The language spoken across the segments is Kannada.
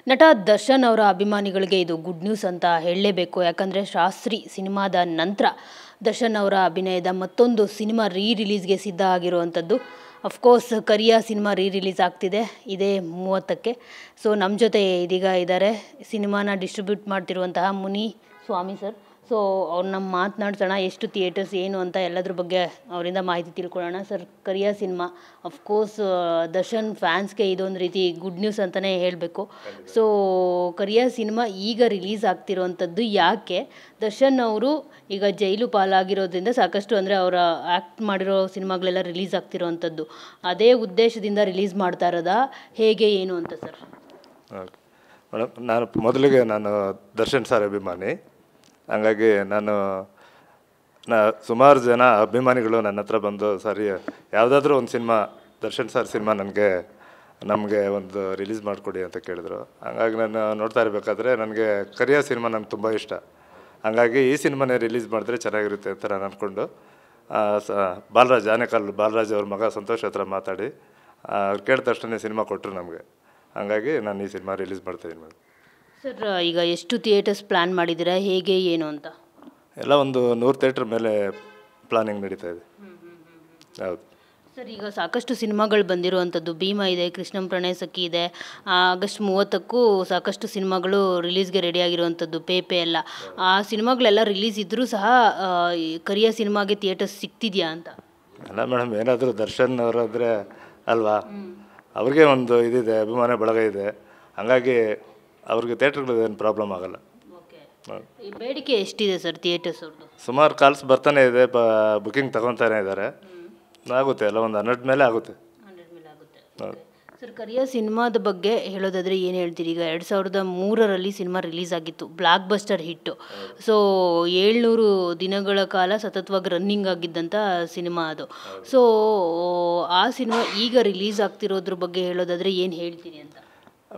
ನಟ ದರ್ಶನ್ ಅವರ ಅಭಿಮಾನಿಗಳಿಗೆ ಇದು ಗುಡ್ ನ್ಯೂಸ್ ಅಂತ ಹೇಳಲೇಬೇಕು. ಯಾಕಂದರೆ ಶಾಸ್ತ್ರಿ ಸಿನಿಮಾದ ನಂತರ ದರ್ಶನ್ ಅವರ ಅಭಿನಯದ ಮತ್ತೊಂದು ಸಿನಿಮಾ ರಿಲೀಸ್ಗೆ ಸಿದ್ಧ ಆಗಿರುವಂಥದ್ದು. ಅಫ್ಕೋರ್ಸ್ ಕರಿಯ ಸಿನಿಮಾ ರಿಲೀಸ್ ಆಗ್ತಿದೆ ಇದೇ 30ಕ್ಕೆ. ಸೊ ನಮ್ಮ ಜೊತೆ ಇದೀಗ ಇದ್ದಾರೆ ಸಿನಿಮಾನ ಡಿಸ್ಟ್ರಿಬ್ಯೂಟ್ ಮಾಡ್ತಿರುವಂತಹ ಮುನಿ ಸ್ವಾಮಿ ಸರ್. ಸೊ ಅವ್ರನ್ನ ಮಾತನಾಡ್ಸೋಣ, ಎಷ್ಟು ಥಿಯೇಟರ್ಸ್ ಏನು ಅಂತ ಎಲ್ಲದ್ರ ಬಗ್ಗೆ ಅವರಿಂದ ಮಾಹಿತಿ ತಿಳ್ಕೊಳ್ಳೋಣ. ಸರ್, ಕರಿಯ ಸಿನಿಮಾ ಅಫ್ಕೋರ್ಸ್ ದರ್ಶನ್ ಫ್ಯಾನ್ಸ್ಗೆ ಇದೊಂದು ರೀತಿ ಗುಡ್ ನ್ಯೂಸ್ ಅಂತಲೇ ಹೇಳಬೇಕು. ಸೊ ಕರಿಯ ಸಿನಿಮಾ ಈಗ ರಿಲೀಸ್ ಆಗ್ತಿರೋವಂಥದ್ದು ಯಾಕೆ? ದರ್ಶನ್ ಅವರು ಈಗ ಜೈಲು ಪಾಲಾಗಿರೋದ್ರಿಂದ ಸಾಕಷ್ಟು ಅಂದರೆ ಅವರ ಆ್ಯಕ್ಟ್ ಮಾಡಿರೋ ಸಿನಿಮಾಗಳೆಲ್ಲ ರಿಲೀಸ್ ಆಗ್ತಿರೋವಂಥದ್ದು, ಅದೇ ಉದ್ದೇಶದಿಂದ ರಿಲೀಸ್ ಮಾಡ್ತಾ ಇರೋದಾ, ಹೇಗೆ ಏನು ಅಂತ ಸರ್? ಮೇಡಮ್, ಮೊದಲಿಗೆ ನಾನು ದರ್ಶನ್ ಸರ್ ಅಭಿಮಾನಿ. ಹಂಗಾಗಿ ಸುಮಾರು ಜನ ಅಭಿಮಾನಿಗಳು ನನ್ನ ಹತ್ರ ಬಂದು, ಸರ್ ಯಾವುದಾದ್ರೂ ಒಂದು ಸಿನಿಮಾ, ದರ್ಶನ್ ಸರ್ ಸಿನಿಮಾ ನಮಗೆ ಒಂದು ರಿಲೀಸ್ ಮಾಡಿಕೊಡಿ ಅಂತ ಕೇಳಿದ್ರು. ಹಂಗಾಗಿ ನಾನು ನೋಡ್ತಾ ಇರಬೇಕಾದ್ರೆ ನನಗೆ ಕರಿಯ ಸಿನಿಮಾ ನನಗೆ ತುಂಬ ಇಷ್ಟ. ಹಂಗಾಗಿ ಈ ಸಿನಿಮಾನೇ ರಿಲೀಸ್ ಮಾಡಿದ್ರೆ ಚೆನ್ನಾಗಿರುತ್ತೆ ಅಂತ ನಾನು ಅಂದ್ಕೊಂಡು ಬಾಲರಾಜ್, ಆನೇಕಲ್ ಬಾಲರಾಜ್ ಅವ್ರ ಮಗ ಸಂತೋಷ್ ಹತ್ರ ಮಾತಾಡಿ ಅವ್ರು ಕೇಳಿದ ತಕ್ಷಣ ಸಿನಿಮಾ ಕೊಟ್ಟರು ನಮಗೆ. ಹಂಗಾಗಿ ನಾನು ಈ ಸಿನಿಮಾ ರಿಲೀಸ್ ಮಾಡ್ತಾಯಿದ್ದೀನಿ ಮೇಡಮ್. ಸರ್, ಈಗ ಎಷ್ಟು ಥಿಯೇಟರ್ಸ್ ಪ್ಲ್ಯಾನ್ ಮಾಡಿದ್ದೀರಾ, ಹೇಗೆ ಏನು ಅಂತ? ಎಲ್ಲ ಒಂದು 100 ಥಿಯೇಟ್ರ್ ಮೇಲೆ ಪ್ಲಾನಿಂಗ್ ನಡೀತಾ ಇದೆ. ಹೌದು ಸರ್, ಈಗ ಸಾಕಷ್ಟು ಸಿನಿಮಾಗಳು ಬಂದಿರುವಂಥದ್ದು, ಭೀಮಾ ಇದೆ, ಕೃಷ್ಣಂ ಪ್ರಣಯ ಸಖಿ ಇದೆ, ಆಗಸ್ಟ್ 30ಕ್ಕೂ ಸಾಕಷ್ಟು ಸಿನಿಮಾಗಳು ರಿಲೀಸ್ಗೆ ರೆಡಿ ಆಗಿರುವಂಥದ್ದು, ಪೇಪೆ ಎಲ್ಲ. ಆ ಸಿನಿಮಾಗಳೆಲ್ಲ ರಿಲೀಸ್ ಇದ್ದರೂ ಸಹ ಕರಿಯ ಸಿನಿಮಾಗೆ ಥಿಯೇಟರ್ಸ್ ಸಿಗ್ತಿದೆಯಾ ಅಂತ? ಅಲ್ಲ ಮೇಡಮ್, ಏನಾದರೂ ದರ್ಶನ್ ಅವರಾದರೆ ಅಲ್ವಾ, ಅವ್ರಿಗೆ ಒಂದು ಇದಿದೆ, ಅಭಿಮಾನ ಬಳಗ ಇದೆ. ಹಂಗಾಗಿ ಅವ್ರಿಗೆ ಥಿಯೇಟ್ರ್ಗಳು ಏನು ಪ್ರಾಬ್ಲಮ್ ಆಗೋಲ್ಲ. ಈ ಬೇಡಿಕೆ ಎಷ್ಟಿದೆ ಸರ್ ಥಿಯೇಟರ್ಸ್ ಅವ್ರದ್ದು? ಸುಮಾರು ಕಾಲ್ಸ್ ಬರ್ತಾನೆ ಇದೆ, ಬುಕಿಂಗ್ ತಗೊತಾನೆ ಇದ್ದಾರೆ. ಆಗುತ್ತೆ, ಎಲ್ಲ ಒಂದು 100 ಮೇಲೆ ಆಗುತ್ತೆ. 100 ಮೇಲೆ ಆಗುತ್ತೆ. ಸರ್, ಕರಿಯ ಸಿನಿಮಾದ ಬಗ್ಗೆ ಹೇಳೋದಾದರೆ ಏನು ಹೇಳ್ತೀರಿ? ಈಗ 2003ರಲ್ಲಿ ಸಿನಿಮಾ ರಿಲೀಸ್ ಆಗಿತ್ತು, ಬ್ಲಾಕ್ ಬಸ್ಟರ್ ಹಿಟ್ಟು. ಸೊ 700 ದಿನಗಳ ಕಾಲ ಸತತವಾಗಿ ರನ್ನಿಂಗ್ ಆಗಿದ್ದಂಥ ಸಿನಿಮಾ ಅದು. ಸೊ ಆ ಸಿನಿಮಾ ಈಗ ರಿಲೀಸ್ ಆಗ್ತಿರೋದ್ರ ಬಗ್ಗೆ ಹೇಳೋದಾದರೆ ಏನು ಹೇಳ್ತೀರಿ ಅಂತ?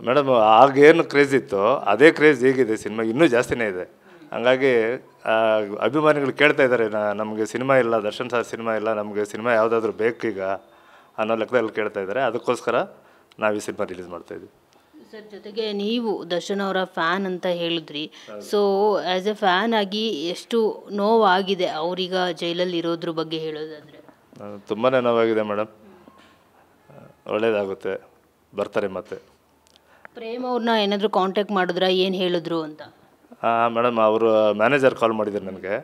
ಮೇಡಮ್, ಆಗೇನು ಕ್ರೇಜ್ ಇತ್ತು ಅದೇ ಕ್ರೇಜ್ ಈಗಿದೆ, ಸಿನಿಮಾ ಇನ್ನೂ ಜಾಸ್ತಿನೇ ಇದೆ. ಹಂಗಾಗಿ ಅಭಿಮಾನಿಗಳು ಕೇಳ್ತಾ ಇದ್ದಾರೆ, ನಮಗೆ ಸಿನಿಮಾ ಇಲ್ಲ, ದರ್ಶನ್ ಸರ್ ಸಿನಿಮಾ ಇಲ್ಲ, ನಮಗೆ ಸಿನಿಮಾ ಯಾವುದಾದ್ರೂ ಬೇಕೀಗ ಅನ್ನೋ ಲೆಕ್ಕದಲ್ಲಿ ಕೇಳ್ತಾ ಇದ್ದಾರೆ. ಅದಕ್ಕೋಸ್ಕರ ನಾವು ಈ ಸಿನಿಮಾ ರಿಲೀಸ್ ಮಾಡ್ತಾಯಿದ್ವಿ. ಸರ್, ಜೊತೆಗೆ ನೀವು ದರ್ಶನ್ ಅವರ ಫ್ಯಾನ್ ಅಂತ ಹೇಳಿದ್ರಿ. ಸೊ ಆ್ಯಸ್ ಎ ಫ್ಯಾನ್ ಆಗಿ ಎಷ್ಟು ನೋವಾಗಿದೆ ಅವರೀಗ ಜೈಲಲ್ಲಿ ಇರೋದ್ರ ಬಗ್ಗೆ ಹೇಳೋದಾದರೆ? ತುಂಬಾ ನೋವಾಗಿದೆ ಮೇಡಮ್. ಒಳ್ಳೆಯದಾಗುತ್ತೆ, ಬರ್ತಾರೆ ಮತ್ತೆ. ಪ್ರೇಮ್ ಅವ್ರನ್ನ ಏನಾದರೂ ಕಾಂಟ್ಯಾಕ್ಟ್ ಮಾಡಿದ್ರಾ, ಏನು ಹೇಳಿದ್ರು ಅಂತ? ಮೇಡಮ್, ಅವರು ಮ್ಯಾನೇಜರ್ ಕಾಲ್ ಮಾಡಿದ್ರು ನನಗೆ.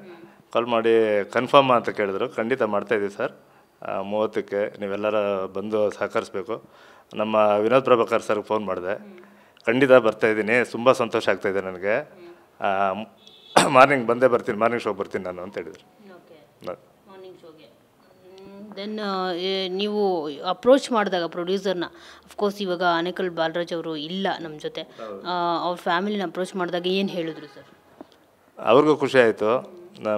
ಕಾಲ್ ಮಾಡಿ ಕನ್ಫರ್ಮ್ ಅಂತ ಕೇಳಿದ್ರು. ಖಂಡಿತ ಮಾಡ್ತಾಯಿದ್ದೀವಿ ಸರ್, 30ಕ್ಕೆ ನೀವೆಲ್ಲರ ಬಂದು ಸಹಕರಿಸ್ಬೇಕು. ನಮ್ಮ ವಿನೋದ್ ಪ್ರಭಾಕರ್ ಸರ್ಗೆ ಫೋನ್ ಮಾಡಿದೆ, ಖಂಡಿತ ಬರ್ತಾಯಿದ್ದೀನಿ, ತುಂಬ ಸಂತೋಷ ಆಗ್ತಾಯಿದೆ ನನಗೆ, ಮಾರ್ನಿಂಗ್ ಬಂದೇ ಬರ್ತೀನಿ, ಮಾರ್ನಿಂಗ್ ಶೋ ಬರ್ತೀನಿ ನಾನು ಅಂತ ಹೇಳಿದ್ರು. ಮಾರ್ನಿಂಗ್ ಶೋಗೆ ದೆನ್ ನೀವು ಅಪ್ರೋಚ್ ಮಾಡಿದಾಗ ಪ್ರೊಡ್ಯೂಸರ್ನ, ಅಫ್ಕೋರ್ಸ್ ಇವಾಗ ಆನೇಕಲ್ ಬಾಲರಾಜ್ ಅವರು ಇಲ್ಲ ನಮ್ಮ ಜೊತೆ, ಅವ್ರ ಫ್ಯಾಮಿಲಿನ ಅಪ್ರೋಚ್ ಮಾಡಿದಾಗ ಏನು ಹೇಳಿದ್ರು ಸರ್? ಅವ್ರಿಗೂ ಖುಷಿ ಆಯಿತು.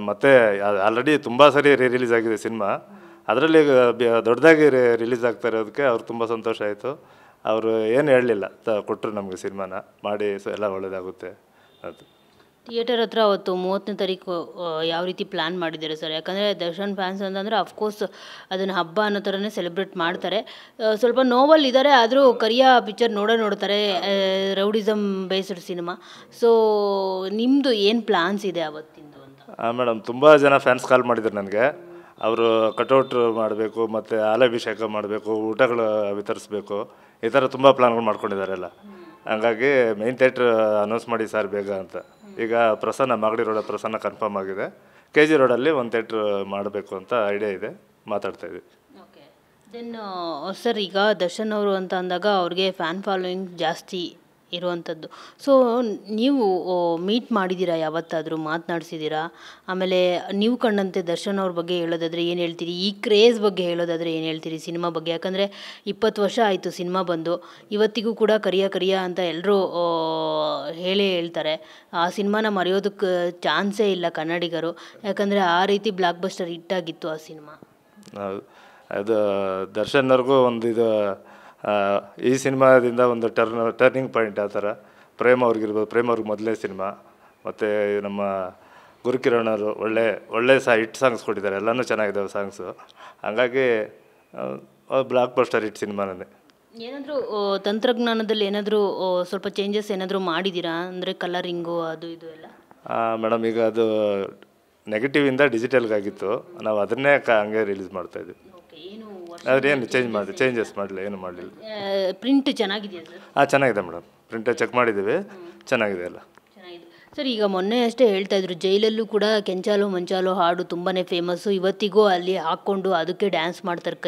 ಮತ್ತೆ ಆಲ್ರೆಡಿ ತುಂಬ ಸರಿ ರಿಲೀಸ್ ಆಗಿದೆ ಸಿನಿಮಾ, ಅದರಲ್ಲಿ ದೊಡ್ಡದಾಗಿ ರಿಲೀಸ್ ಆಗ್ತಾ ಇರೋದಕ್ಕೆ ಅವ್ರಿಗೆ ತುಂಬ ಸಂತೋಷ ಆಯಿತು. ಅವರು ಏನು ಹೇಳಲಿಲ್ಲ, ಕೊಟ್ಟರು ನಮಗೆ ಸಿನಿಮಾನ ಮಾಡಿ, ಎಲ್ಲ ಒಳ್ಳೆಯದಾಗುತ್ತೆ ಅದು. ಥಿಯೇಟರ್ ಹತ್ರ ಅವತ್ತು 30ನೇ ತಾರೀಕು ಯಾವ ರೀತಿ ಪ್ಲ್ಯಾನ್ ಮಾಡಿದ್ದಾರೆ ಸರ್? ಯಾಕಂದರೆ ದರ್ಶನ್ ಫ್ಯಾನ್ಸ್ ಅಂತಂದರೆ ಅಫ್ಕೋರ್ಸ್ ಅದನ್ನು ಹಬ್ಬ ಅನ್ನೋ ಥರನೇ ಸೆಲೆಬ್ರೇಟ್ ಮಾಡ್ತಾರೆ. ಸ್ವಲ್ಪ ನೋವಲ್ಲಿದ್ದಾರೆ, ಆದರೂ ಕರಿಯ ಪಿಕ್ಚರ್ ನೋಡ್ತಾರೆ, ರೌಡಿಸಮ್ ಬೇಸ್ಡ್ ಸಿನಿಮಾ. ಸೊ ನಿಮ್ಮದು ಏನು ಪ್ಲ್ಯಾನ್ಸ್ ಇದೆ ಅವತ್ತಿಂದು ಅಂತ? ಮೇಡಮ್, ತುಂಬ ಜನ ಫ್ಯಾನ್ಸ್ ಕಾಲ್ ಮಾಡಿದ್ರು ನನಗೆ. ಅವರು ಕಟೌಟ್ ಮಾಡಬೇಕು, ಮತ್ತು ಹಾಲಾಭಿಷೇಕ ಮಾಡಬೇಕು, ಊಟಗಳು ವಿತರಿಸ್ಬೇಕು, ಈ ಥರ ತುಂಬ ಪ್ಲ್ಯಾನ್ಗಳು ಮಾಡ್ಕೊಂಡಿದ್ದಾರೆಲ್ಲ. ಹಂಗಾಗಿ ಮೈನ್ ಥಿಯೇಟ್ರ್ ಅನೌನ್ಸ್ ಮಾಡಿ ಸರ್ ಬೇಗ ಅಂತ. ಈಗ ಪ್ರಸನ್ನ, ಮಾಗಡಿ ರೋಡ ಪ್ರಸನ್ನ ಕನ್ಫರ್ಮ್ ಆಗಿದೆ. KG ರೋಡಲ್ಲಿ ಒಂದು ಥಿಯೇಟ್ರ್ ಮಾಡಬೇಕು ಅಂತ ಐಡಿಯಾ ಇದೆ, ಮಾತಾಡ್ತಾಯಿದ್ವಿ. ಓಕೆ. ದೆನ್ ಸರ್, ಈಗ ದರ್ಶನ್ ಅವರು ಅಂತ ಅಂದಾಗ ಅವ್ರಿಗೆ ಫ್ಯಾನ್ ಫಾಲೋಯಿಂಗ್ ಜಾಸ್ತಿ ಇರುವಂಥದ್ದು. ಸೊ ನೀವು ಮೀಟ್ ಮಾಡಿದ್ದೀರಾ, ಯಾವತ್ತಾದರೂ ಮಾತನಾಡಿಸಿದ್ದೀರಾ? ಆಮೇಲೆ ನೀವು ಕಂಡಂತೆ ದರ್ಶನ್ ಅವ್ರ ಬಗ್ಗೆ ಹೇಳೋದಾದರೆ ಏನು ಹೇಳ್ತೀರಿ? ಈ ಕ್ರೇಜ್ ಬಗ್ಗೆ ಹೇಳೋದಾದರೆ ಏನು ಹೇಳ್ತೀರಿ ಸಿನಿಮಾ ಬಗ್ಗೆ? ಯಾಕಂದರೆ 20 ವರ್ಷ ಆಯಿತು ಸಿನಿಮಾ ಬಂದು, ಇವತ್ತಿಗೂ ಕೂಡ ಕರಿಯ ಅಂತ ಎಲ್ಲರೂ ಹೇಳ್ತಾರೆ. ಆ ಸಿನಿಮಾನ ಮರೆಯೋದಕ್ಕೆ ಚಾನ್ಸೇ ಇಲ್ಲ ಕನ್ನಡಿಗರು, ಯಾಕಂದರೆ ಆ ರೀತಿ ಬ್ಲಾಕ್ ಬಸ್ಟರ್ ಹಿಟ್ಟಾಗಿತ್ತು ಆ ಸಿನಿಮಾ. ಅದು ದರ್ಶನ್ ಅವ್ರಿಗೂ ಒಂದು ಇದು, ಈ ಸಿನಿಮಾದಿಂದ ಒಂದು ಟರ್ನಿಂಗ್ ಪಾಯಿಂಟ್. ಆ ಥರ ಪ್ರೇಮ್ ಅವ್ರಿಗಿರ್ಬೋದು, ಪ್ರೇಮ್ ಅವ್ರಿಗೆ ಮೊದಲನೇ ಸಿನಿಮಾ, ಮತ್ತು ನಮ್ಮ ಗುರುಕಿರಣ್ ಅವರು ಒಳ್ಳೆ ಹಿಟ್ ಸಾಂಗ್ಸ್ ಕೊಟ್ಟಿದ್ದಾರೆ, ಎಲ್ಲನೂ ಚೆನ್ನಾಗಿದ್ದಾವೆ ಸಾಂಗ್ಸು. ಹಂಗಾಗಿ ಬ್ಲಾಕ್ ಬಸ್ಟರ್ ಹಿಟ್ ಸಿನಿಮಾನೇ. ಏನಾದರೂ ತಂತ್ರಜ್ಞಾನದಲ್ಲಿ ಏನಾದರೂ ಸ್ವಲ್ಪ ಚೇಂಜಸ್ ಏನಾದರೂ ಮಾಡಿದ್ದೀರಾ? ಅಂದರೆ ಕಲರಿಂಗು ಅದು ಇದು ಎಲ್ಲ. ಮೇಡಮ್ ಈಗ ಅದು ನೆಗೆಟಿವಿಂದ ಡಿಜಿಟಲ್ಗಾಗಿತ್ತು, ನಾವು ಅದನ್ನೇ ಹಂಗೆ ರಿಲೀಸ್ ಮಾಡ್ತಾಯಿದ್ವಿ. ಓಕೆ, ಏನು ಆದರೆ ಏನು ಚೇಂಜಸ್ ಮಾಡಲಿಲ್ಲ, ಏನು ಮಾಡಲಿಲ್ಲ. ಪ್ರಿಂಟ್ ಚೆನ್ನಾಗಿದೆಯಾ ಸರ್? ಚೆನ್ನಾಗಿದೆ ಮೇಡಮ್, ಪ್ರಿಂಟ್ ಚೆಕ್ ಮಾಡಿದ್ದೀವಿ, ಚೆನ್ನಾಗಿದೆ ಎಲ್ಲ. ಚೆನ್ನಾಗಿದೆ ಸರ್. ಈಗ ಮೊನ್ನೆ ಅಷ್ಟೇ ಹೇಳ್ತಾ ಇದ್ರು, ಜೈಲಲ್ಲೂ ಕೂಡ ಕೆಂಚಾಲು ಮಂಚಾಲು ಹಾಡು ತುಂಬಾ ಫೇಮಸ್ಸು. ಇವತ್ತಿಗೂ ಅಲ್ಲಿ ಹಾಕ್ಕೊಂಡು ಅದಕ್ಕೆ ಡ್ಯಾನ್ಸ್ ಮಾಡ್ತಾರೆ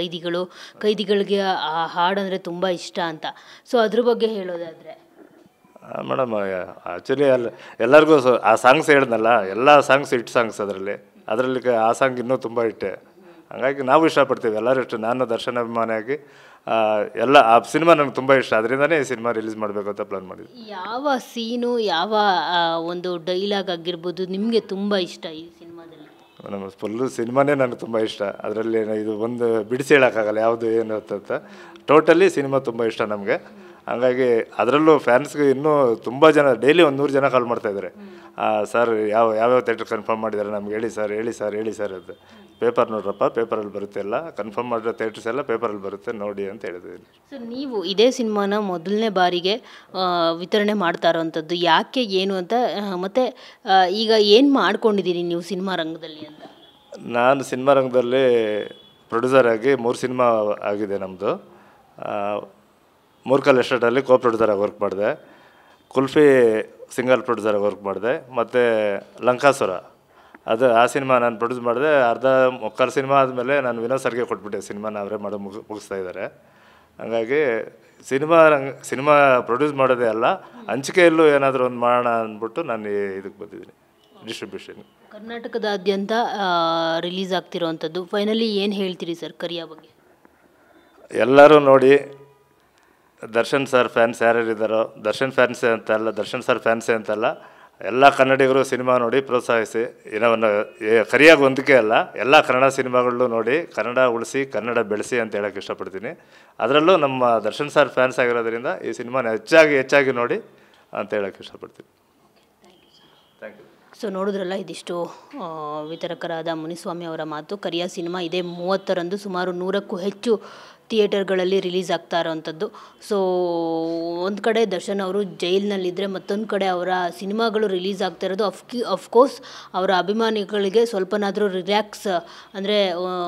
ಕೈದಿಗಳಿಗೆ ಆ ಹಾಡು ಅಂದರೆ ತುಂಬ ಇಷ್ಟ ಅಂತ. ಸೊ ಅದ್ರ ಬಗ್ಗೆ ಹೇಳೋದಾದರೆ ಮೇಡಮ್ ಆ್ಯಕ್ಚುಲಿ ಎಲ್ಲರಿಗೂ ಆ ಸಾಂಗ್ಸ್ ಹೇಳಿದ್ನಲ್ಲ, ಎಲ್ಲ ಸಾಂಗ್ಸ್ ಹಿಟ್ ಸಾಂಗ್ಸ್ ಅದರಲ್ಲಿ ಆ ಸಾಂಗ್ ಇನ್ನೂ ತುಂಬ ಹಿಟ್ಟೆ. ಹಾಗಾಗಿ ನಾವು ಇಷ್ಟಪಡ್ತೀವಿ ಎಲ್ಲರೂ ಇಷ್ಟ. ನಾನು ದರ್ಶನ್ ಅಭಿಮಾನಿಯಾಗಿ ಎಲ್ಲ ಆ ಸಿನಿಮಾ ನನಗೆ ತುಂಬ ಇಷ್ಟ, ಅದರಿಂದನೇ ಈ ಸಿನಿಮಾ ರಿಲೀಸ್ ಮಾಡಬೇಕು ಅಂತ ಪ್ಲಾನ್ ಮಾಡಿದ್ವಿ. ಯಾವ ಸೀನು, ಯಾವ ಒಂದು ಡೈಲಾಗ್ ಆಗಿರ್ಬೋದು ನಿಮಗೆ ತುಂಬ ಇಷ್ಟ ಈ ಸಿನಿಮಾದಲ್ಲಿ? ನಮ್ಮ ಫುಲ್ಲು ಸಿನಿಮಾನೇ ನನಗೆ ತುಂಬ ಇಷ್ಟ. ಅದರಲ್ಲಿ ಇದು ಒಂದು ಬಿಡಿಸಿ ಹೇಳೋಕ್ಕಾಗಲ್ಲ ಯಾವುದು ಏನು ಅಂತ. ಟೋಟಲಿ ಸಿನಿಮಾ ತುಂಬ ಇಷ್ಟ ನಮಗೆ. ಹಾಗಾಗಿ ಅದರಲ್ಲೂ ಫ್ಯಾನ್ಸ್ಗೆ ಇನ್ನೂ ತುಂಬ ಜನ ಡೈಲಿ 100 ಜನ ಕಾಲ್ ಮಾಡ್ತಾಯಿದ್ದಾರೆ. ಸರ್ ಯಾವ್ಯಾವ ಥಿಯೇಟ್ರ್ ಕನ್ಫರ್ಮ್ ಮಾಡಿದ್ದಾರೆ ನಮ್ಗೆ ಹೇಳಿ ಸರ್ ಅಂತ. ಪೇಪರ್ ನೋಡ್ರಪ್ಪ, ಪೇಪರಲ್ಲಿ ಬರುತ್ತೆ, ಎಲ್ಲ ಕನ್ಫರ್ಮ್ ಮಾಡಿರೋ ಥಿಯೇಟ್ರ್ಸ್ ಎಲ್ಲ ಪೇಪರಲ್ಲಿ ಬರುತ್ತೆ ನೋಡಿ ಅಂತ ಹೇಳಿದ್ದೀನಿ. ಸರ್, ನೀವು ಇದೇ ಸಿನಿಮಾನ ಮೊದಲನೇ ಬಾರಿಗೆ ವಿತರಣೆ ಮಾಡ್ತಾ ಇರೋವಂಥದ್ದು ಯಾಕೆ, ಏನು ಅಂತ, ಮತ್ತು ಈಗ ಏನು ಮಾಡ್ಕೊಂಡಿದ್ದೀರಿ ನೀವು ಸಿನಿಮಾ ರಂಗದಲ್ಲಿ ಅಂತ? ನಾನು ಸಿನಿಮಾ ರಂಗದಲ್ಲಿ ಪ್ರೊಡ್ಯೂಸರ್ ಆಗಿ 3 ಸಿನಿಮಾ ಆಗಿದೆ ನಮ್ಮದು. ಮೂರ್ಕಲ್ ಎಸ್ಟೇಟಲ್ಲಿ ಪ್ರೊಡ್ಯೂಸರಾಗಿ ವರ್ಕ್ ಮಾಡಿದೆ, ಕುಲ್ಫಿ ಸಿಂಗಲ್ ಪ್ರೊಡ್ಯೂಸರಾಗಿ ವರ್ಕ್ ಮಾಡಿದೆ, ಮತ್ತು ಲಂಕಾಸುರ ಆ ಸಿನಿಮಾ ನಾನು ಪ್ರೊಡ್ಯೂಸ್ ಮಾಡಿದೆ. ಮುಕ್ಕಾಲು ಸಿನಿಮಾ ಆದಮೇಲೆ ನಾನು ವಿನೋದ್ ಸರ್ಗೆ ಕೊಟ್ಬಿಟ್ಟೆ, ಸಿನಿಮಾನ ಅವರೇ ಮಾಡಿ ಮುಗಿಸ್ತಾ ಇದ್ದಾರೆ. ಹಾಗಾಗಿ ಸಿನಿಮಾ ಪ್ರೊಡ್ಯೂಸ್ ಮಾಡೋದೇ ಅಲ್ಲ, ಹಂಚಿಕೆಯಲ್ಲೂ ಏನಾದರೂ ಒಂದು ಮಾಡೋಣ ಅಂದ್ಬಿಟ್ಟು ನಾನು ಇದಕ್ಕೆ ಬಂದಿದ್ದೀನಿ, ಡಿಸ್ಟ್ರಿಬ್ಯೂಷನ್. ಕರ್ನಾಟಕದಾದ್ಯಂತ ರಿಲೀಸ್ ಆಗ್ತಿರೋವಂಥದ್ದು, ಫೈನಲಿ ಏನು ಹೇಳ್ತೀರಿ ಸರ್ ಕರಿಯಾ ಬಗ್ಗೆ? ಎಲ್ಲರೂ ನೋಡಿ, ದರ್ಶನ್ ಸರ್ ಫ್ಯಾನ್ಸ್ ಯಾರ್ಯಾರಿದ್ದಾರೋ, ದರ್ಶನ್ ಸರ್ ಫ್ಯಾನ್ಸೇ ಅಂತಲ್ಲ, ಎಲ್ಲ ಕನ್ನಡಿಗರು ಸಿನಿಮಾ ನೋಡಿ ಪ್ರೋತ್ಸಾಹಿಸಿ. ಕರಿಯಾಗಿ ಒಂದಕ್ಕೆ ಅಲ್ಲ, ಎಲ್ಲ ಕನ್ನಡ ಸಿನಿಮಾಗಳನ್ನೂ ನೋಡಿ, ಕನ್ನಡ ಉಳಿಸಿ, ಕನ್ನಡ ಬೆಳೆಸಿ ಅಂತ ಹೇಳೋಕ್ಕೆ ಇಷ್ಟಪಡ್ತೀನಿ. ಅದರಲ್ಲೂ ನಮ್ಮ ದರ್ಶನ್ ಸರ್ ಫ್ಯಾನ್ಸ್ ಆಗಿರೋದ್ರಿಂದ ಈ ಸಿನಿಮಾನ ಹೆಚ್ಚಾಗಿ ನೋಡಿ ಅಂತ ಹೇಳೋಕ್ಕೆ ಇಷ್ಟಪಡ್ತೀನಿ. Thank you. ಸೊ ನೋಡಿದ್ರಲ್ಲ, ಇದಿಷ್ಟು ವಿತರಕರಾದ ಮುನಿಸ್ವಾಮಿ ಅವರ ಮಾತು. ಕರಿಯಾ ಸಿನಿಮಾ ಇದೇ 30ರಂದು ಸುಮಾರು 100ಕ್ಕೂ ಹೆಚ್ಚು ಥಿಯೇಟರ್ಗಳಲ್ಲಿ ರಿಲೀಸ್ ಆಗ್ತಾ ಇರೋವಂಥದ್ದು. ಸೊ ಒಂದು ಕಡೆ ದರ್ಶನ್ ಅವರು ಜೈಲಿನಲ್ಲಿದ್ದರೆ, ಮತ್ತೊಂದು ಕಡೆ ಅವರ ಸಿನಿಮಾಗಳು ರಿಲೀಸ್ ಆಗ್ತಾ ಇರೋದು ಅಫ್ಕೋರ್ಸ್ ಅವರ ಅಭಿಮಾನಿಗಳಿಗೆ ಸ್ವಲ್ಪನಾದರೂ ರಿಲ್ಯಾಕ್ಸ್, ಅಂದರೆ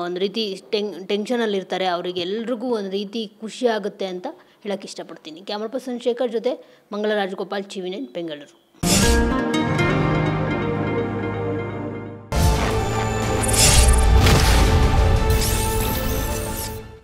ಒಂದು ರೀತಿ ಟೆನ್ಷನಲ್ಲಿರ್ತಾರೆ, ಅವರಿಗೆಲ್ರಿಗೂ ಒಂದು ರೀತಿ ಖುಷಿ ಆಗುತ್ತೆ ಅಂತ ಹೇಳೋಕ್ಕೆ ಇಷ್ಟಪಡ್ತೀನಿ. ಕ್ಯಾಮ್ರಾ ಪರ್ಸನ್ ಶೇಖರ್ ಜೊತೆ ಮಂಗಳ ರಾಜಗೋಪಾಲ್, TV9 ಬೆಂಗಳೂರು.